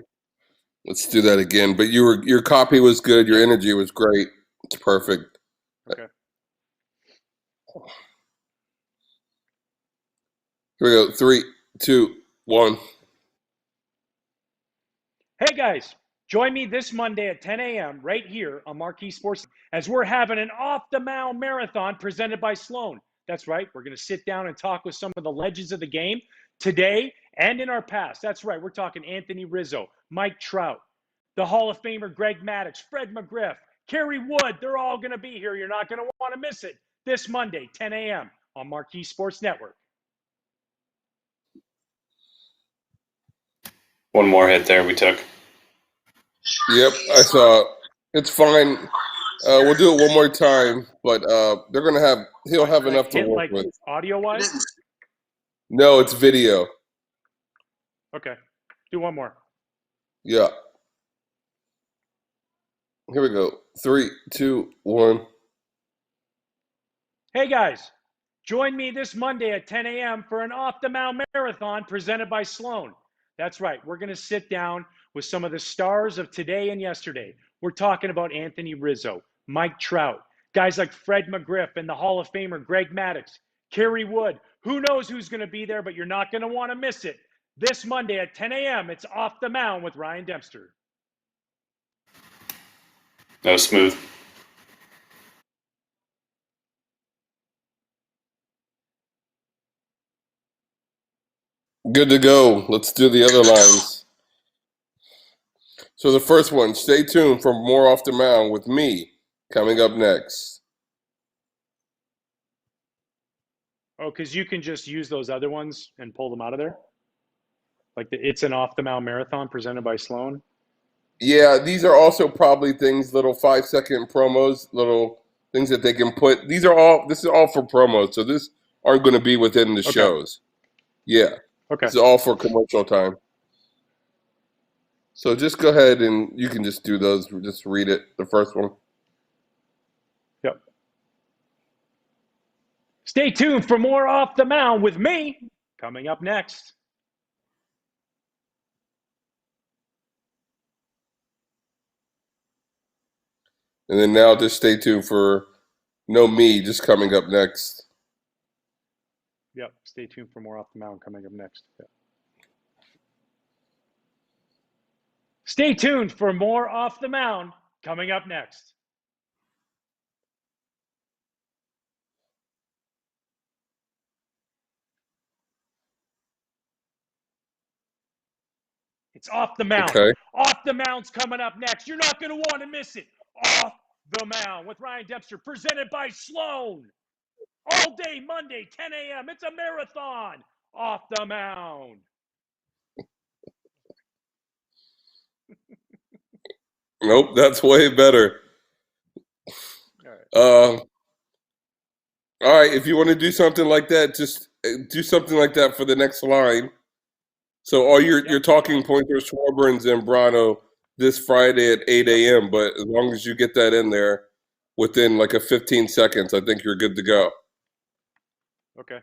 Speaker 1: Let's do that again. But your copy was good. Your energy was great. It's perfect.
Speaker 2: Okay.
Speaker 1: Here we go. 3, 2, 1.
Speaker 2: Hey guys, join me this Monday at 10 a.m. right here on Marquee Sports as we're having an Off the Mound marathon presented by Sloan. That's right. We're going to sit down and talk with some of the legends of the game today and in our past. That's right. We're talking Anthony Rizzo, Mike Trout, the Hall of Famer Greg Maddux, Fred McGriff, Kerry Wood. They're all going to be here. You're not going to want to miss it this Monday, 10 a.m. on Marquee Sports Network.
Speaker 3: One more hit there we took.
Speaker 1: Yep, I saw. It's fine. We'll do it one more time, but he'll have enough to
Speaker 2: Hit
Speaker 1: work
Speaker 2: like
Speaker 1: with.
Speaker 2: audio-wise?
Speaker 1: No, it's video.
Speaker 2: Okay. Do one more.
Speaker 1: Yeah. Here we go. 3, 2, 1.
Speaker 2: Hey guys, Join me this Monday at 10 a.m. for an Off the Mound Marathon presented by Sloan. That's right. We're going to sit down with some of the stars of today and yesterday. We're talking about Anthony Rizzo, Mike Trout, guys like Fred McGriff and the Hall of Famer Greg Maddux, Kerry Wood. Who knows who's going to be there, but you're not going to want to miss it. This Monday at 10 a.m., it's Off the Mound with Ryan Dempster.
Speaker 3: That was smooth.
Speaker 1: Good to go. Let's do the other lines. So the first one, stay tuned for more Off the Mound with me coming up next.
Speaker 2: Oh, because you can just use those other ones and pull them out of there? Like it's an Off the Mound Marathon presented by Sloan?
Speaker 1: Yeah, these are also probably things, little 5-second promos, little things that they can put. This is all for promos, so this aren't going to be within the
Speaker 2: Okay.
Speaker 1: shows. Yeah,
Speaker 2: Okay.
Speaker 1: this is all for commercial time. So just go ahead and you can just do those. Just read it, the first one.
Speaker 2: Yep. Stay tuned for more Off the Mound with me coming up next.
Speaker 1: And then now just stay tuned for No Me just coming up next.
Speaker 2: Yep. Stay tuned for more Off the Mound coming up next. Yep. Stay tuned for more Off the Mound coming up next. It's Off the Mound.
Speaker 1: Okay.
Speaker 2: Off the Mound's coming up next. You're not going to want to miss it. Off the Mound with Ryan Dempster, presented by Sloan. All day Monday, 10 a.m. It's a marathon. Off the Mound.
Speaker 1: Nope, that's way better.
Speaker 2: All right.
Speaker 1: All right, if you want to do something like that, just do something like that for the next line. So all your talking points are Schwarber and Zambrano this Friday at 8 a.m., but as long as you get that in there within like a 15 seconds, I think you're good to go.
Speaker 2: Okay.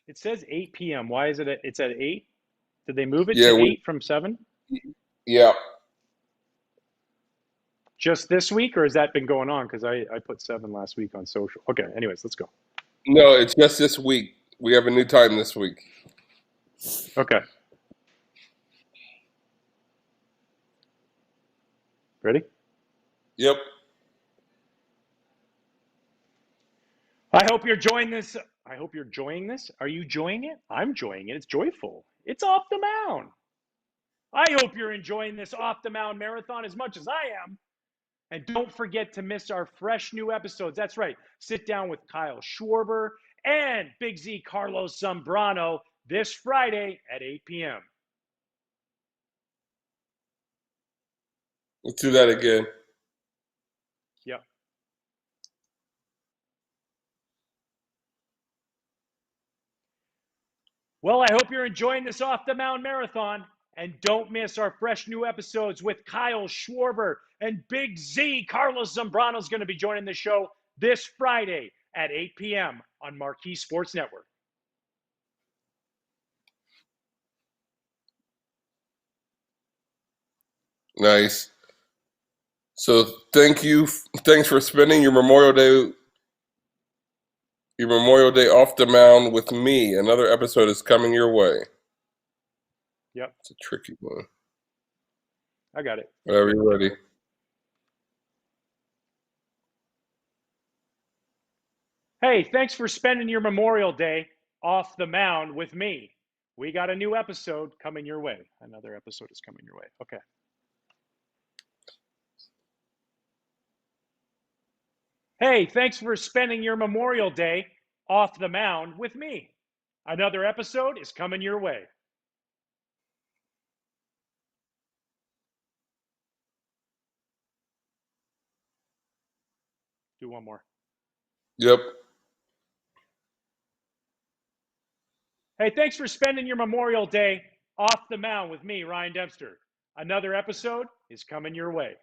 Speaker 2: It says 8 p.m. Why is it? It's at 8? Did they move it to 8 from 7?
Speaker 1: Yeah.
Speaker 2: Just this week, or has that been going on? Because I put 7 last week on social. Okay. Anyways, let's go.
Speaker 1: No, it's just this week. We have a new time this week.
Speaker 2: Okay. Ready?
Speaker 1: Yep.
Speaker 2: I hope you're enjoying this. I hope you're enjoying this. Are you enjoying it? I'm enjoying it. It's joyful. It's Off the Mound. I hope you're enjoying this Off the Mound marathon as much as I am. And don't forget to miss our fresh new episodes. That's right. Sit down with Kyle Schwarber and Big Z Carlos Zambrano this Friday at 8 p.m.
Speaker 1: Let's do that again.
Speaker 2: Yep. Well, I hope you're enjoying this Off the Mound marathon. And don't miss our fresh new episodes with Kyle Schwarber and Big Z. Carlos Zambrano is going to be joining the show this Friday at 8 p.m. on Marquee Sports Network.
Speaker 1: Nice. So thanks for spending your Memorial Day off the mound with me. Another episode is coming your way.
Speaker 2: Yep.
Speaker 1: It's a tricky one.
Speaker 2: I got it.
Speaker 1: Whenever you're ready.
Speaker 2: Hey, thanks for spending your Memorial Day off the mound with me. We got a new episode coming your way. Another episode is coming your way. Okay. Hey, thanks for spending your Memorial Day off the mound with me. Another episode is coming your way. Do one more.
Speaker 1: Yep.
Speaker 2: Hey, thanks for spending your Memorial Day off the mound with me, Ryan Dempster. Another episode is coming your way.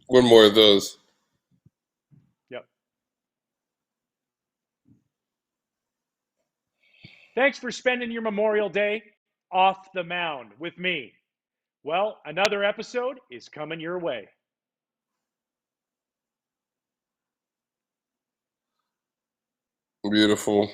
Speaker 1: One more of those.
Speaker 2: Yep. Thanks for spending your Memorial Day off the mound with me. Well, another episode is coming your way.
Speaker 1: Beautiful.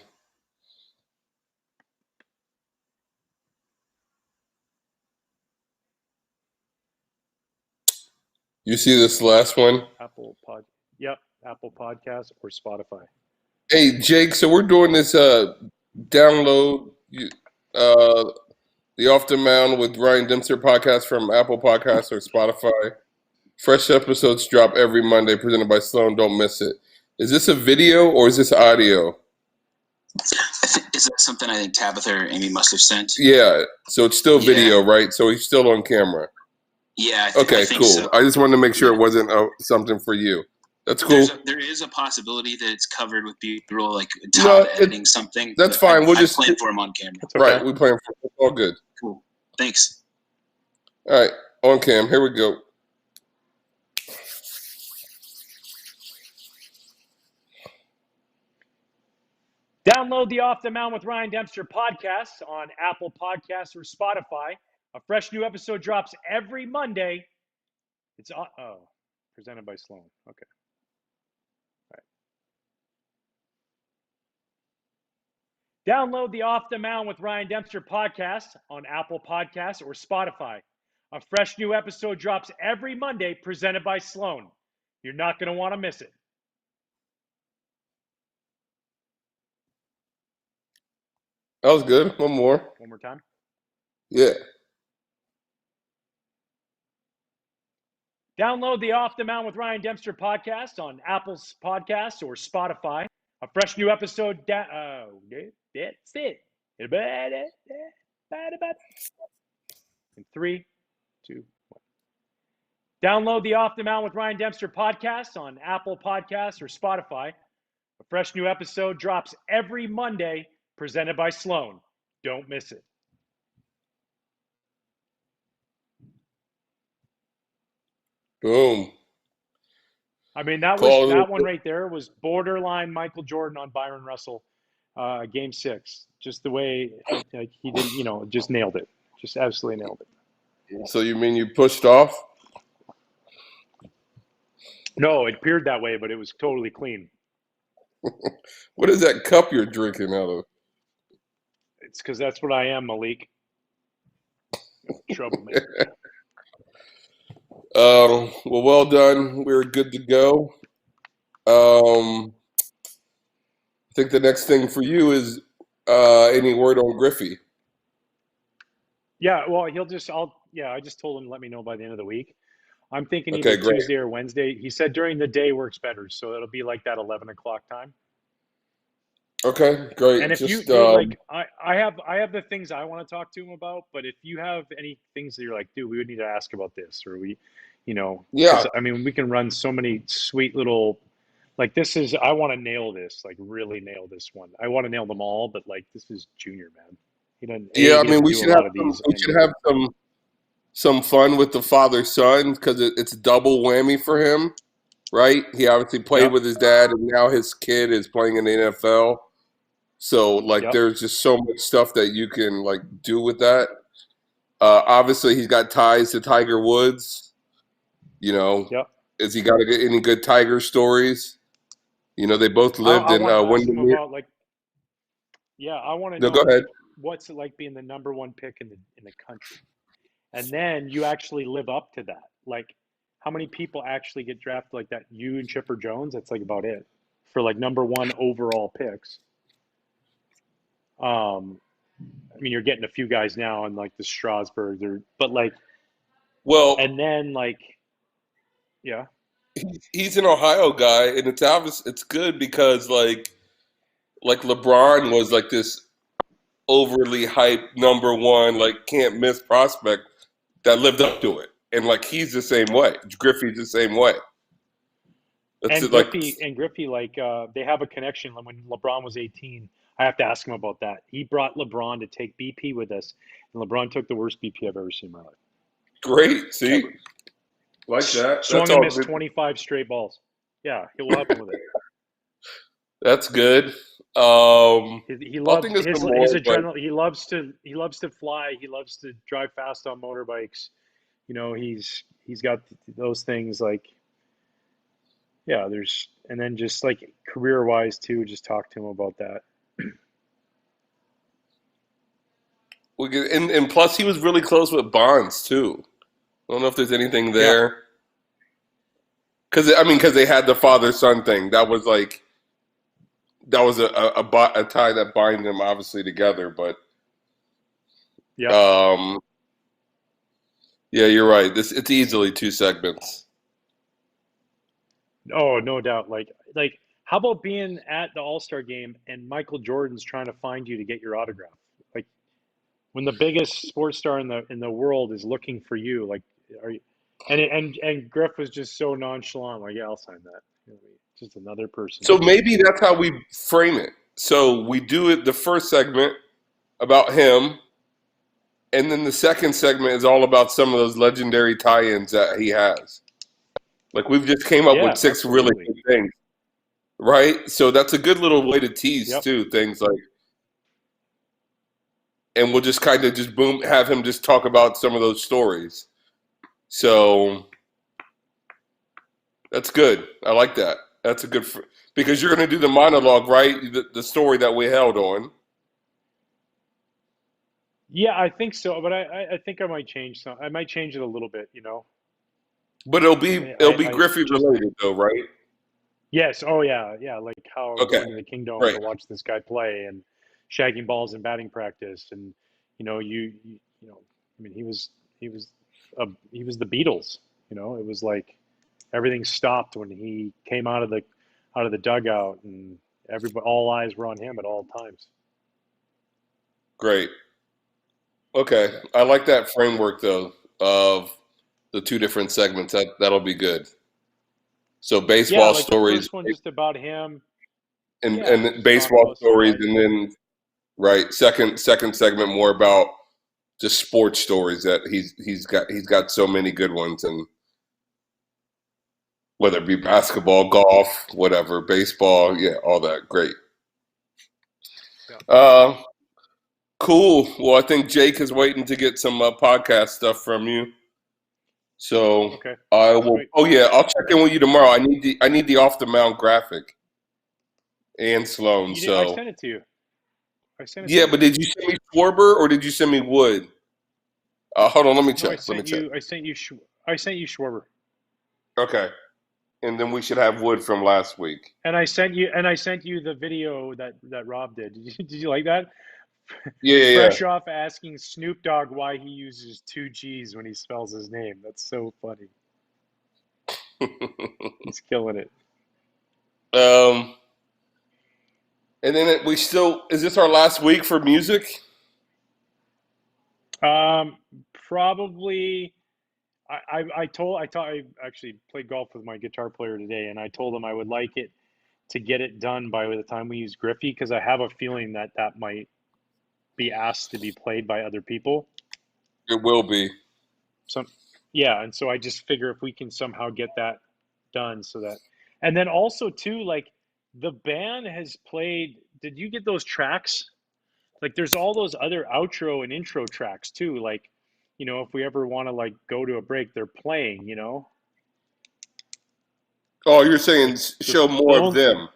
Speaker 1: You see this last one?
Speaker 2: Apple Podcast or Spotify.
Speaker 1: Hey, Jake, so we're doing this download the Off the Mound with Ryan Dempster podcast from Apple Podcasts or Spotify. Fresh episodes drop every Monday, presented by Sloan. Don't miss it. Is this a video or is this audio?
Speaker 7: Is that something I think Tabitha or Amy must have sent?
Speaker 1: Yeah, so it's still video, right? So he's still on camera.
Speaker 7: Yeah.
Speaker 1: Okay,
Speaker 7: I think
Speaker 1: cool.
Speaker 7: so.
Speaker 1: I just wanted to make sure it wasn't something for you. That's cool.
Speaker 7: There is a possibility that it's covered with B-roll, like Todd editing something.
Speaker 1: That's fine. We'll just
Speaker 7: plan for him on camera.
Speaker 2: Okay.
Speaker 1: Right. We plan for it. All good.
Speaker 7: Cool. Thanks.
Speaker 1: All right, on cam. Here we go.
Speaker 2: Download the Off the Mound with Ryan Dempster podcast on Apple Podcasts or Spotify. A fresh new episode drops every Monday. It's presented by Sloan. Okay. All right. Download the Off the Mound with Ryan Dempster podcast on Apple Podcasts or Spotify. A fresh new episode drops every Monday, presented by Sloan. You're not going to want to miss it.
Speaker 1: That was good. One more.
Speaker 2: One more time.
Speaker 1: Yeah.
Speaker 2: Download the Off the Mound with Ryan Dempster podcast on Apple's Podcasts or Spotify. A fresh new episode. That's it. In 3, 2, 1. Download the Off the Mound with Ryan Dempster podcast on Apple Podcasts or Spotify. A fresh new episode drops every Monday, presented by Sloan. Don't miss it.
Speaker 1: Boom.
Speaker 2: I mean, that one right there was borderline Michael Jordan on Byron Russell, Game 6. Just the way he did, just nailed it. Just absolutely nailed it.
Speaker 1: So you mean you pushed off?
Speaker 2: No, it appeared that way, but it was totally clean.
Speaker 1: What is that cup you're drinking out of?
Speaker 2: It's because that's what I am, Malik. Troublemaker.
Speaker 1: Well done. We're good to go. I think the next thing for you is any word on Griffey?
Speaker 2: Yeah, well, I just told him to let me know by the end of the week. I'm thinking
Speaker 1: Okay,
Speaker 2: either
Speaker 1: great.
Speaker 2: Tuesday or Wednesday. He said during the day works better, so it'll be like that 11 o'clock time.
Speaker 1: Okay, great.
Speaker 2: And if
Speaker 1: Just,
Speaker 2: I have the things I want to talk to him about, but if you have any things that you're like, dude, we would need to ask about this, or
Speaker 1: Yeah.
Speaker 2: I mean, we can run so many sweet little, like I want to nail this, like really nail this one. I want to nail them all, but like this is Junior, man. He doesn't.
Speaker 1: Yeah, I mean, we
Speaker 2: do
Speaker 1: should
Speaker 2: a
Speaker 1: have
Speaker 2: lot of these.
Speaker 1: we should have some fun with the father-son because it's double whammy for him, right? He obviously played with his dad, and now his kid is playing in the NFL. So, there's just so much stuff that you can do with that. Obviously, he's got ties to Tiger Woods. Is he got any good Tiger stories? They both lived in Windermere.
Speaker 2: I want to
Speaker 1: No,
Speaker 2: know.
Speaker 1: go ahead.
Speaker 2: What's it like being the number one pick in the country? And then you actually live up to that. Like, how many people actually get drafted like that? You and Chipper Jones, that's like about it for number one overall picks. I mean, you're getting a few guys now in the Strasburg, and then yeah.
Speaker 1: He's an Ohio guy, and it's obvious. It's good because like LeBron was this overly hyped number one, can't miss prospect that lived up to it, and he's the same way. Griffey's the same way.
Speaker 2: Griffey, they have a connection. When LeBron was 18, I have to ask him about that. He brought LeBron to take BP with us, and LeBron took the worst BP I've ever seen in my life.
Speaker 1: Great, see. Like that. That's
Speaker 2: Swung and
Speaker 1: all
Speaker 2: missed
Speaker 1: good.
Speaker 2: 25 straight balls. Yeah, he'll help him with it.
Speaker 1: That's good.
Speaker 2: He
Speaker 1: I
Speaker 2: loves
Speaker 1: think it's
Speaker 2: his
Speaker 1: some more, but
Speaker 2: adrenaline. He loves to fly. He loves to drive fast on motorbikes. You know, he's got those things like, yeah. There's, and then just like career wise too. Just talk to him about that.
Speaker 1: we get, and plus he was really close with Bonds too. I don't know if there's anything
Speaker 2: Yeah,
Speaker 1: there. Because they had the father-son thing. That was like a tie that bind them obviously together. But
Speaker 2: yeah.
Speaker 1: yeah, you're right. It's easily 2 segments.
Speaker 2: Oh, no doubt. Like, how about being at the All-Star game and Michael Jordan's trying to find you to get your autograph? Like, when the biggest sports star in the world is looking for you, like, are you? And Griff was just so nonchalant, like, yeah, I'll sign that. You know, just another person.
Speaker 1: So maybe that's how we frame it. So we do it the first segment about him, and then the second segment is all about some of those legendary tie-ins that he has. Like we've just came up with
Speaker 2: Yeah,
Speaker 1: 6 really
Speaker 2: absolutely.
Speaker 1: good things, right? So that's a good little way to tease
Speaker 2: Yep.
Speaker 1: too. Things like, and we'll just kind of just boom, have him just talk about some of those stories. So that's good. I like that. That's a good because you're going to do the monologue, right? The story that we held on.
Speaker 2: Yeah, I think so, but I think I might change some. I might change it a little bit, you know.
Speaker 1: But it'll be
Speaker 2: I
Speaker 1: Griffey
Speaker 2: just
Speaker 1: related though, right?
Speaker 2: yes, oh yeah, yeah, like how
Speaker 1: Okay,
Speaker 2: going to the Kingdom
Speaker 1: great.
Speaker 2: to watch this guy play and shagging balls in batting practice, and you know, you know, I mean, he was he was the Beatles, you know. It was like everything stopped when he came out of the dugout, and everybody, all eyes were on him at all times.
Speaker 1: Great. Okay. I like that framework though of the 2 different segments. That'll be good. So
Speaker 2: Yeah,
Speaker 1: baseball
Speaker 2: like the
Speaker 1: stories
Speaker 2: first one just about him. Yeah,
Speaker 1: and
Speaker 2: just talk
Speaker 1: baseball
Speaker 2: about some
Speaker 1: stories
Speaker 2: life.
Speaker 1: and then right, second segment more about just sports stories that he's got so many good ones, and whether it be basketball, golf, whatever, baseball, yeah, all that. Great.
Speaker 2: Yeah.
Speaker 1: Uh cool. Well, I think Jake is waiting to get some podcast stuff from you. So
Speaker 2: Okay.
Speaker 1: I will.
Speaker 2: Sweet.
Speaker 1: Oh yeah, I'll check in with you tomorrow. I need the off the mount graphic and Sloan.
Speaker 2: You did. I
Speaker 1: So
Speaker 2: sent it to you. I sent it to
Speaker 1: yeah,
Speaker 2: you.
Speaker 1: but did you send me Schwarber or did you send me Wood? Hold on, let me
Speaker 2: No,
Speaker 1: check. Let me check.
Speaker 2: I sent you Schwarber.
Speaker 1: Okay, and then we should have Wood from last week.
Speaker 2: And I sent you the video that Rob did. Did you like that?
Speaker 1: Yeah, yeah,
Speaker 2: Fresh off asking Snoop Dogg why he uses 2 G's when he spells his name. That's so funny.
Speaker 1: yeah.
Speaker 2: He's killing it.
Speaker 1: And then we still is this our last week for music?
Speaker 2: Probably. I actually played golf with my guitar player today, and I told him I would like it to get it done by the time we use Griffey, because I have a feeling that might be asked to be played by other people.
Speaker 1: It will be.
Speaker 2: So, yeah, and so I just figure if we can somehow get that done, so that, and then also too, like the band has played. Did you get those tracks? Like, there's all those other outro and intro tracks too. Like, you know, if we ever want to like go to a break, they're playing. You know,
Speaker 1: Oh, you're saying
Speaker 2: like
Speaker 1: show
Speaker 2: the
Speaker 1: more of
Speaker 2: only,
Speaker 1: them.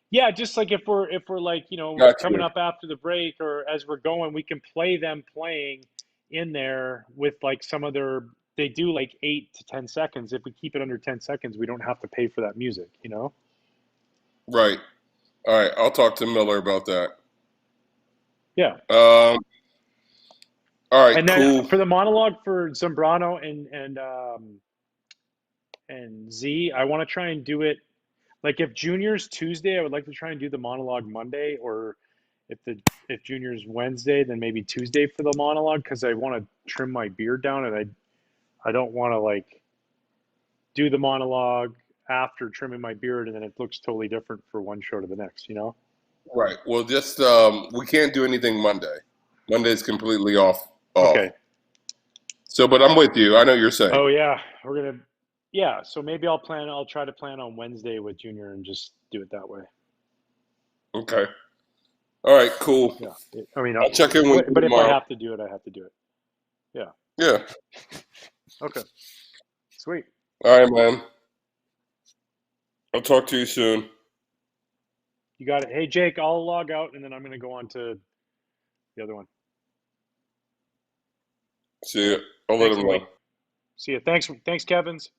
Speaker 2: yeah, just like if we're like, you know, coming
Speaker 1: Gotcha.
Speaker 2: up after the break or as we're going, we can play them playing in there with like some of their. They do like 8 to 10 seconds. If we keep it under 10 seconds, we don't have to pay for that music. You know.
Speaker 1: Right. All right. I'll talk to Miller about that.
Speaker 2: Yeah.
Speaker 1: All right.
Speaker 2: And then
Speaker 1: Cool.
Speaker 2: for the monologue for Zambrano and Z, I want to try and do it. Like if Junior's Tuesday, I would like to try and do the monologue Monday, or if Junior's Wednesday, then maybe Tuesday for the monologue, because I want to trim my beard down, and I don't want to like do the monologue after trimming my beard and then it looks totally different for one show to the next, you know?
Speaker 1: Right. Well, just we can't do anything Monday. Monday's completely off.
Speaker 2: Okay.
Speaker 1: So, but I'm with you. I know what you're saying.
Speaker 2: Oh yeah, we're gonna. Yeah, so maybe I'll try to plan on Wednesday with Junior and just do it that way.
Speaker 1: Okay. All right. Cool.
Speaker 2: Yeah. I mean,
Speaker 1: I'll check in with you
Speaker 2: but if I
Speaker 1: tomorrow.
Speaker 2: have to do it, I have to do it. Yeah.
Speaker 1: Yeah.
Speaker 2: Okay. Sweet.
Speaker 1: All right, man. I'll talk to you soon.
Speaker 2: You got it. Hey, Jake, I'll log out and then I'm gonna go on to the other one.
Speaker 1: See you. I'll let
Speaker 2: Thanks,
Speaker 1: him
Speaker 2: Louis.
Speaker 1: know.
Speaker 2: See you. Thanks, Kevin's.